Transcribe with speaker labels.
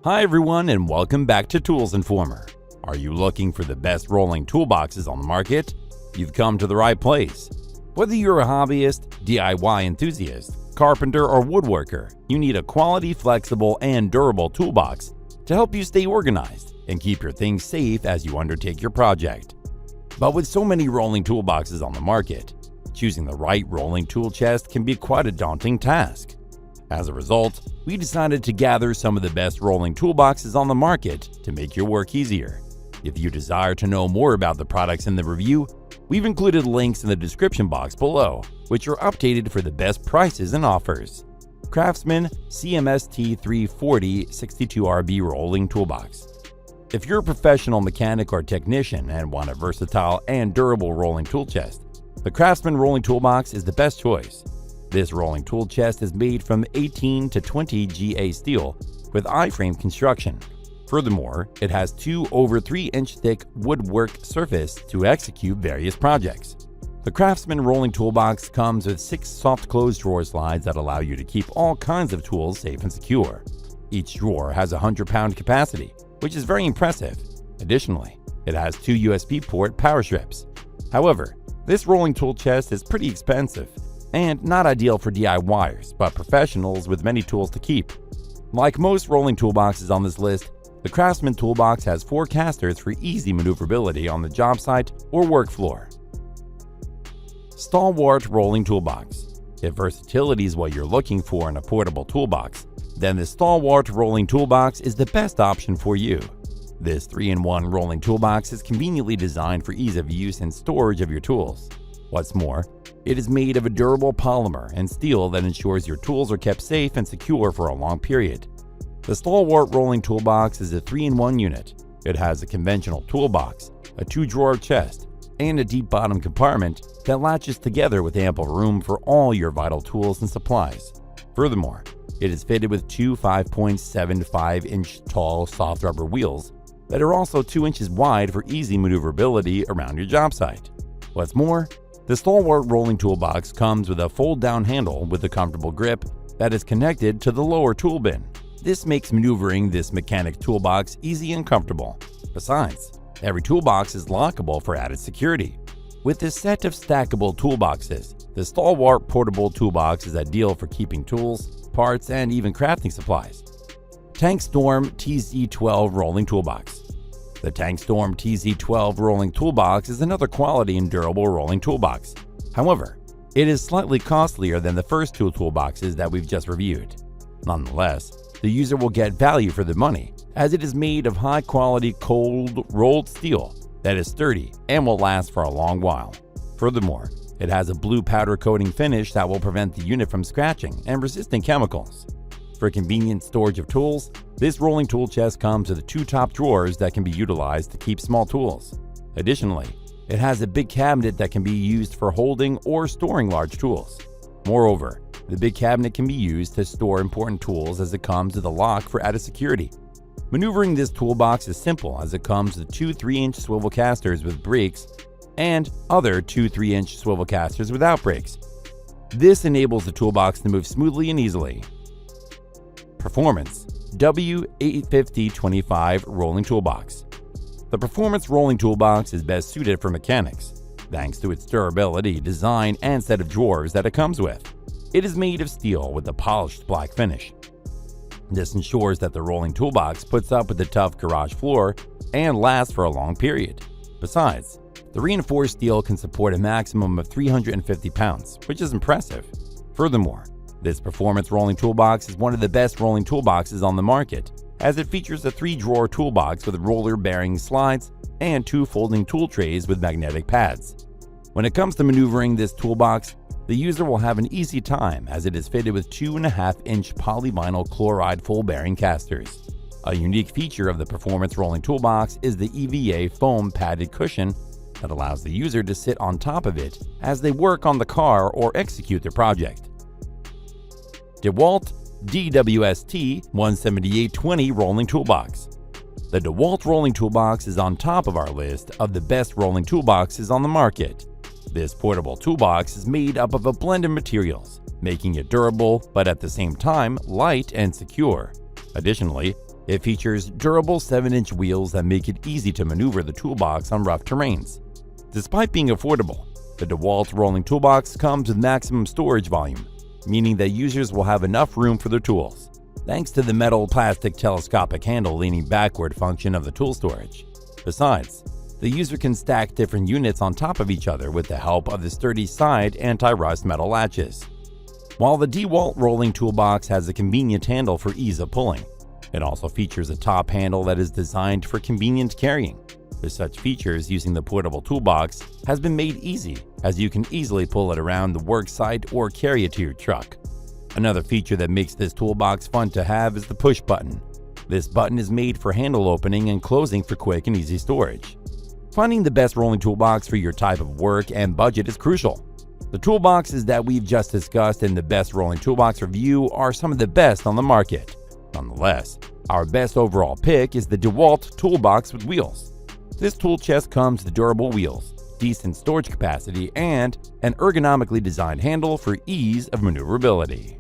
Speaker 1: Hi everyone and welcome back to Tools Informer. Are you looking for the best rolling toolboxes on the market? You've come to the right place. Whether you're a hobbyist, DIY enthusiast, carpenter, or woodworker, you need a quality, flexible, and durable toolbox to help you stay organized and keep your things safe as you undertake your project. But with so many rolling toolboxes on the market, choosing the right rolling tool chest can be quite a daunting task. As a result, we decided to gather some of the best rolling toolboxes on the market to make your work easier. If you desire to know more about the products in the review, we've included links in the description box below, which are updated for the best prices and offers. CRAFTSMAN CMST 340 62RB Rolling Toolbox. If you're a professional mechanic or technician and want a versatile and durable rolling tool chest, the CRAFTSMAN Rolling Toolbox is the best choice. This rolling tool chest is made from 18 to 20 GA steel with I-frame construction. Furthermore, it has two over 3-inch thick woodwork surface to execute various projects. The CRAFTSMAN Rolling Toolbox comes with 6 soft close drawer slides that allow you to keep all kinds of tools safe and secure. Each drawer has a 100-pound capacity, which is very impressive. Additionally, it has 2 USB port power strips. However, this rolling tool chest is pretty expensive and not ideal for DIYers, but professionals with many tools to keep. Like most rolling toolboxes on this list, the CRAFTSMAN Toolbox has 4 casters for easy maneuverability on the job site or work floor. STALWART Rolling Toolbox. If versatility is what you're looking for in a portable toolbox, then the STALWART Rolling Toolbox is the best option for you. This 3-in-1 rolling toolbox is conveniently designed for ease of use and storage of your tools. What's more, it is made of a durable polymer and steel that ensures your tools are kept safe and secure for a long period. The STALWART Rolling Toolbox is a 3-in-1 unit. It has a conventional toolbox, a 2-drawer chest, and a deep bottom compartment that latches together with ample room for all your vital tools and supplies. Furthermore, it is fitted with 2 5.75-inch tall soft rubber wheels that are also 2 inches wide for easy maneuverability around your job site. What's more, the STALWART Rolling Toolbox comes with a fold-down handle with a comfortable grip that is connected to the lower tool bin. This makes maneuvering this mechanic toolbox easy and comfortable. Besides, every toolbox is lockable for added security. With this set of stackable toolboxes, the STALWART Portable Toolbox is ideal for keeping tools, parts, and even crafting supplies. TANKSTORM TZ12 Rolling Toolbox. The TANKSTORM TZ12 Rolling Toolbox is another quality and durable rolling toolbox. However, it is slightly costlier than the first 2 toolboxes that we've just reviewed. Nonetheless, the user will get value for their money, as it is made of high-quality cold rolled steel that is sturdy and will last for a long while. Furthermore, it has a blue powder coating finish that will prevent the unit from scratching and resisting chemicals. For convenient storage of tools, this rolling tool chest comes with 2 top drawers that can be utilized to keep small tools. Additionally, it has a big cabinet that can be used for holding or storing large tools. Moreover, the big cabinet can be used to store important tools as it comes with a lock for added security. Maneuvering this toolbox is simple as it comes with 2 3-inch swivel casters with brakes and other 2 3-inch swivel casters without brakes. This enables the toolbox to move smoothly and easily. Performance W850-25 Rolling Toolbox. The Performance Rolling Toolbox is best suited for mechanics, thanks to its durability, design, and set of drawers that it comes with. It is made of steel with a polished black finish. This ensures that the rolling toolbox puts up with the tough garage floor and lasts for a long period. Besides, the reinforced steel can support a maximum of 350 pounds, which is impressive. Furthermore, this performance rolling toolbox is one of the best rolling toolboxes on the market, as it features a 3-drawer toolbox with roller-bearing slides and 2 folding tool trays with magnetic pads. When it comes to maneuvering this toolbox, the user will have an easy time as it is fitted with 2.5-inch polyvinyl chloride full-bearing casters. A unique feature of the performance rolling toolbox is the EVA foam padded cushion that allows the user to sit on top of it as they work on the car or execute their project. DEWALT DWST 17820 Rolling Toolbox. The DEWALT Rolling Toolbox is on top of our list of the best rolling toolboxes on the market. This portable toolbox is made up of a blend of materials, making it durable but at the same time light and secure. Additionally, It features durable 7-inch wheels that make it easy to maneuver the toolbox on rough terrains. Despite being affordable, the DEWALT rolling toolbox comes with maximum storage volume, meaning that users will have enough room for their tools, thanks to the metal-plastic telescopic handle leaning backward function of the tool storage. Besides, the user can stack different units on top of each other with the help of the sturdy side anti-rust metal latches. While the DEWALT rolling toolbox has a convenient handle for ease of pulling, it also features a top handle that is designed for convenient carrying. With such features, using the portable toolbox has been made easy, as you can easily pull it around the work site or carry it to your truck. Another feature that makes this toolbox fun to have is the push button. This button is made for handle opening and closing for quick and easy storage. Finding the best rolling toolbox for your type of work and budget is crucial. The toolboxes that we've just discussed in the best rolling toolbox review are some of the best on the market. Nonetheless, our best overall pick is the DEWALT toolbox with wheels. This tool chest comes with durable wheels, decent storage capacity, and an ergonomically designed handle for ease of maneuverability.